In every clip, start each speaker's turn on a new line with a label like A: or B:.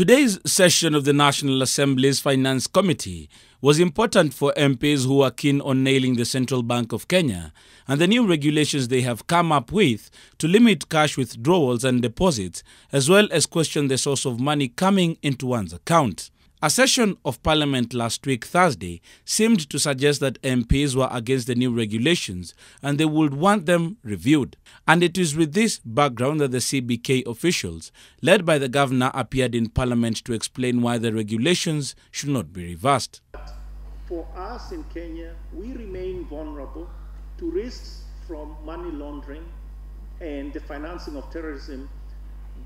A: Today's session of the National Assembly's Finance Committee was important for MPs who are keen on nailing the Central Bank of Kenya and the new regulations they have come up with to limit cash withdrawals and deposits, as well as question the source of money coming into one's account. A session of Parliament last week, Thursday, seemed to suggest that MPs were against the new regulations and they would want them reviewed. And it is with this background that the CBK officials, led by the governor, appeared in Parliament to explain why the regulations should not be reversed.
B: For us in Kenya, we remain vulnerable to risks from money laundering and the financing of terrorism.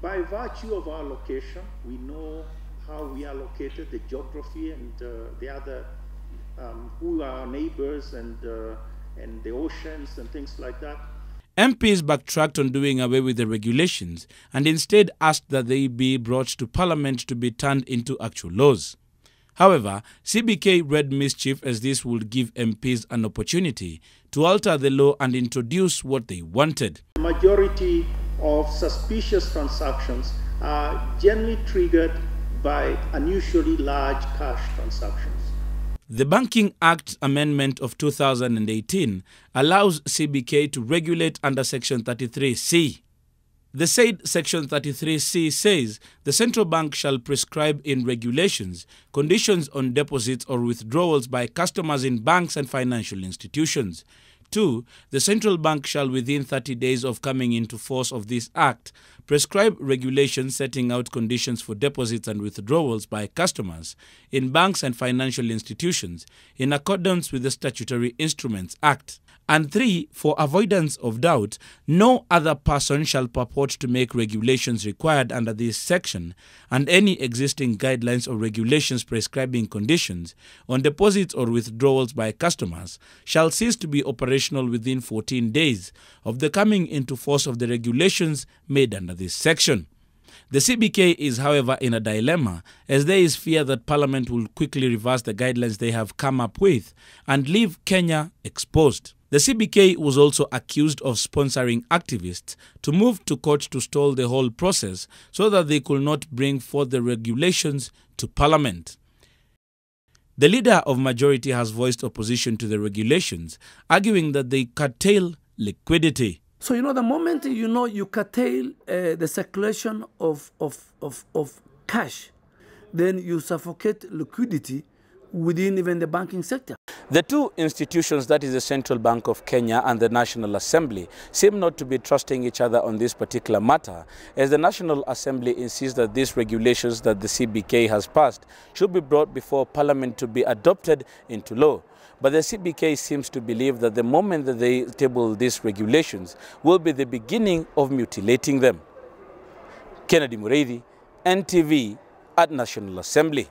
B: By virtue of our location, we know how we are located, the geography and the other, who are our neighbors and the oceans and things like that.
A: MPs backtracked on doing away with the regulations and instead asked that they be brought to Parliament to be turned into actual laws. However, CBK read mischief, as this would give MPs an opportunity to alter the law and introduce what they wanted.
B: The majority of suspicious transactions are generally triggered by unusually large cash transactions.
A: The Banking Act Amendment of 2018 allows CBK to regulate under Section 33C. The said Section 33C says the central bank shall prescribe in regulations conditions on deposits or withdrawals by customers in banks and financial institutions. 2. The central bank shall, within 30 days of coming into force of this act, prescribe regulations setting out conditions for deposits and withdrawals by customers in banks and financial institutions in accordance with the Statutory Instruments Act. And 3. For avoidance of doubt, no other person shall purport to make regulations required under this section, and any existing guidelines or regulations prescribing conditions on deposits or withdrawals by customers shall cease to be operational within 14 days of the coming into force of the regulations made under this section. The CBK is, however, in a dilemma, as there is fear that Parliament will quickly reverse the guidelines they have come up with and leave Kenya exposed. The CBK was also accused of sponsoring activists to move to court to stall the whole process so that they could not bring forth the regulations to Parliament. The leader of majority has voiced opposition to the regulations, arguing that they curtail liquidity.
C: So, the moment, you curtail the circulation of cash, then you suffocate liquidity within even the banking sector.
A: The two institutions, that is the Central Bank of Kenya and the National Assembly, seem not to be trusting each other on this particular matter, as the National Assembly insists that these regulations that the CBK has passed should be brought before Parliament to be adopted into law. But the CBK seems to believe that the moment that they table these regulations will be the beginning of mutilating them. Kennedy Mureithi, NTV at National Assembly.